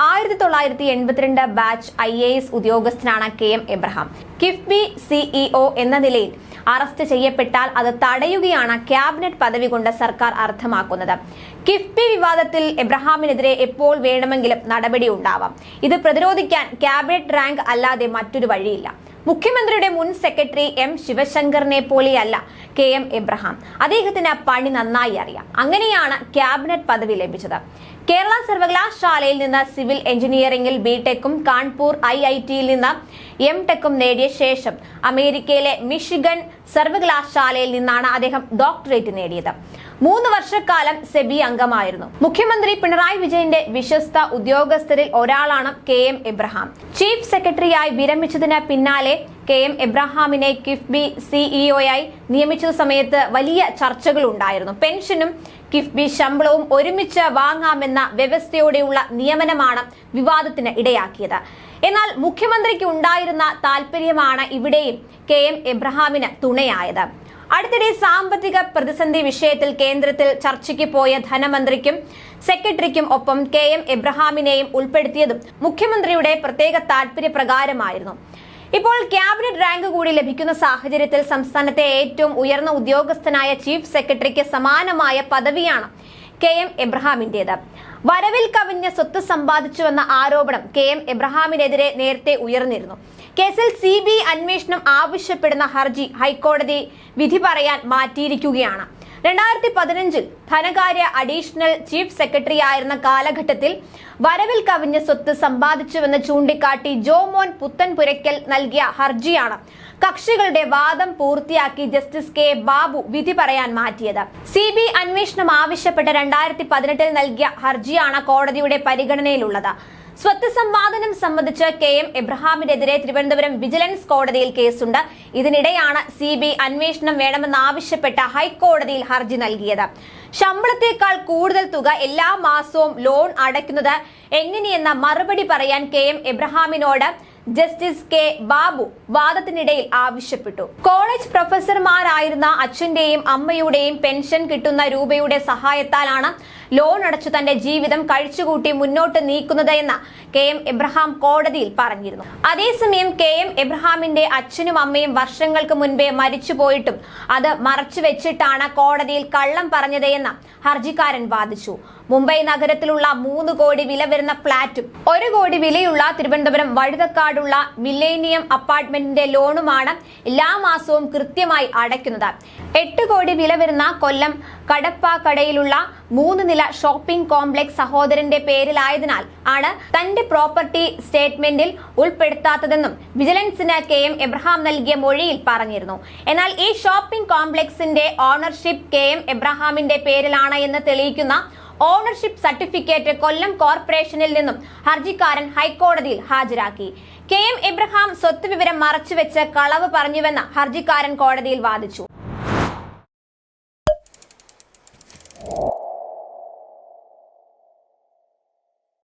1982 batch IAS ഉദ്യോഗസ്ഥനാണ് KM Abraham. KIIFB CEO എന്ന നിലയിൽ അറസ്റ്റ് ചെയ്യപ്പെട്ടാൽ അത് തടയുകയാണ് ക്യാബിനറ്റ് പദവി കൊണ്ട് സർക്കാർ അർത്ഥമാക്കുന്നത്. കിഫ്ബി വിവാദത്തിൽ എബ്രഹാമിനെതിരെ എപ്പോൾ വേണമെങ്കിലും നടപടി ഉണ്ടാവാം. ഇത് പ്രതിരോധിക്കാൻ ക്യാബിനറ്റ് റാങ്ക് അല്ലാതെ മറ്റൊരു വഴിയില്ല. മുഖ്യമന്ത്രിയുടെ മുൻ സെക്രട്ടറി M ശിവശങ്കറിനെ പോലെയല്ല KM എബ്രഹാം. അദ്ദേഹത്തിന് പണി നന്നായി അറിയാം. അങ്ങനെയാണ് ക്യാബിനറ്റ് പദവി ലഭിച്ചത്. കേരള സർവകലാശാലയിൽ നിന്ന് സിവിൽ എഞ്ചിനീയറിംഗിൽ BTechും കാൺപൂർ IITയിൽ നിന്ന് MTechും നേടിയ ശേഷം അമേരിക്കയിലെ മിഷിഗൺ സർവകലാശാലയിൽ നിന്നാണ് അദ്ദേഹം ഡോക്ടറേറ്റ് നേടിയത്. 3 വർഷക്കാലം സെബി അംഗമായിരുന്നു. മുഖ്യമന്ത്രി പിണറായി വിജയന്റെ വിശ്വസ്ത ഉദ്യോഗസ്ഥരിൽ ഒരാളാണ് KM എബ്രഹാം. ചീഫ് സെക്രട്ടറിയായി വിരമിച്ചതിന് പിന്നാലെ KM എബ്രഹാമിനെ കിഫ്ബി CEOയായി നിയമിച്ച സമയത്ത് വലിയ ചർച്ചകൾ ഉണ്ടായിരുന്നു. പെൻഷനും കിഫ്ബി ശമ്പളവും ഒരുമിച്ച് വാങ്ങാമെന്ന വ്യവസ്ഥയോടെയുള്ള നിയമനമാണ് വിവാദത്തിന് ഇടയാക്കിയത്. എന്നാൽ മുഖ്യമന്ത്രിക്ക് ഉണ്ടായിരുന്ന താല്പര്യമാണ് ഇവിടെയും KM എബ്രഹാമിന് തുണയായത്. അടുത്തിടെ സാമ്പത്തിക പ്രതിസന്ധി വിഷയത്തിൽ കേന്ദ്രത്തിൽ ചർച്ചയ്ക്ക് പോയ ധനമന്ത്രിക്കും സെക്രട്ടറിക്കും ഒപ്പം KM എബ്രഹാമിനെയും ഉൾപ്പെടുത്തിയതും മുഖ്യമന്ത്രിയുടെ പ്രത്യേക താല്പര്യപ്രകാരമായിരുന്നു. ഇപ്പോൾ ക്യാബിനറ്റ് റാങ്ക് കൂടി ലഭിക്കുന്ന സാഹചര്യത്തിൽ സംസ്ഥാനത്തെ ഏറ്റവും ഉയർന്ന ഉദ്യോഗസ്ഥനായ ചീഫ് സെക്രട്ടറിക്ക് സമാനമായ പദവിയാണ് KM എബ്രഹാമിന്റേത്. വരവിൽ കവിഞ്ഞ സ്വത്ത് സമ്പാദിച്ചുവെന്ന ആരോപണം KM എബ്രഹാമിനെതിരെ നേരത്തെ ഉയർന്നിരുന്നു. കേസിൽ CBI അന്വേഷണം ആവശ്യപ്പെടുന്ന ഹർജി ഹൈക്കോടതി വിധി പറയാൻ മാറ്റിയിരിക്കുകയാണ്. 2015 ധനകാര്യ അഡീഷണൽ ചീഫ് സെക്രട്ടറി ആയിരുന്ന കാലഘട്ടത്തിൽ വരവിൽ കവിഞ്ഞ സ്വത്ത് സമ്പാദിച്ചുവെന്ന് ചൂണ്ടിക്കാട്ടി ജോമോൻ പുത്തൻപുരയ്ക്കൽ നൽകിയ ഹർജിയാണ് കക്ഷികളുടെ വാദം പൂർത്തിയാക്കി ജസ്റ്റിസ് K ബാബു വിധി പറയാൻ മാറ്റിയത്. CBI അന്വേഷണം ആവശ്യപ്പെട്ട് 2018 നൽകിയ ഹർജിയാണ് കോടതിയുടെ പരിഗണനയിലുള്ളത്. സ്വത്ത് സമ്പാദനം സംബന്ധിച്ച് KM എബ്രഹാമിനെതിരെ തിരുവനന്തപുരം വിജിലൻസ് കോടതിയിൽ കേസുണ്ട്. ഇതിനിടെയാണ് CBI അന്വേഷണം വേണമെന്നാവശ്യപ്പെട്ട ഹൈക്കോടതിയിൽ ഹർജി നൽകിയത്. ശമ്പളത്തേക്കാൾ കൂടുതൽ തുക എല്ലാ മാസവും ലോൺ അടയ്ക്കുന്നത് എങ്ങനെയെന്ന മറുപടി പറയാൻ KM എബ്രഹാമിനോട് ജസ്റ്റിസ് K ബാബു വാദത്തിനിടയിൽ ആവശ്യപ്പെട്ടു. കോളേജ് പ്രൊഫസർമാരായിരുന്ന അച്ഛന്റെയും അമ്മയുടെയും പെൻഷൻ കിട്ടുന്ന രൂപയുടെ സഹായത്താലാണ് ലോൺ അടച്ചു തന്റെ ജീവിതം കഴിച്ചുകൂട്ടി മുന്നോട്ട് നീക്കുന്നത് എന്ന് KM എബ്രഹാം കോടതിയിൽ പറഞ്ഞിരുന്നു. അതേസമയം KM എബ്രഹാമിന്റെ അച്ഛനും അമ്മയും വർഷങ്ങൾക്ക് മുൻപേ മരിച്ചുപോയിട്ടും അത് മറച്ചുവെച്ചിട്ടാണ് കോടതിയിൽ കള്ളം പറഞ്ഞത് എന്ന് ഹർജിക്കാരൻ വാദിച്ചു. മുംബൈ നഗരത്തിലുള്ള 3 കോടി വില വരുന്ന ഫ്ളാറ്റും 1 കോടി വിലയുള്ള തിരുവനന്തപുരം വഴുതക്കാടുള്ള മില്ലേനിയം അപ്പാർട്ട്മെന്റിന്റെ ലോണുമാണ് എല്ലാ മാസവും കൃത്യമായി അടയ്ക്കുന്നത്. 8 കോടി വില വരുന്ന കൊല്ലം കടപ്പാക്കടയിലുള്ള 3 നില ഷോപ്പിംഗ് കോംപ്ലക്സ് സഹോദരന്റെ പേരിലായതിനാൽ ആണ് തന്റെ പ്രോപ്പർട്ടി സ്റ്റേറ്റ്മെന്റിൽ ഉൾപ്പെടുത്താത്തതെന്നും വിജിലൻസിന് KM എബ്രഹാം നൽകിയ മൊഴിയിൽ പറഞ്ഞിരുന്നു. എന്നാൽ ഈ ഷോപ്പിംഗ് കോംപ്ലക്സിന്റെ ഓണർഷിപ്പ് KM എബ്രഹാമിന്റെ പേരിലാണ് എന്ന് തെളിയിക്കുന്ന ഓണർഷിപ്പ് സർട്ടിഫിക്കറ്റ് കൊല്ലം കോർപ്പറേഷനിൽ നിന്നും ഹർജിക്കാരൻ ഹൈക്കോടതിയിൽ ഹാജരാക്കി. KM എബ്രഹാം സ്വത്ത് വിവരം മറച്ചുവെച്ച് കളവ് പറഞ്ഞുവെന്ന് ഹർജിക്കാരൻ കോടതിയിൽ വാദിച്ചു.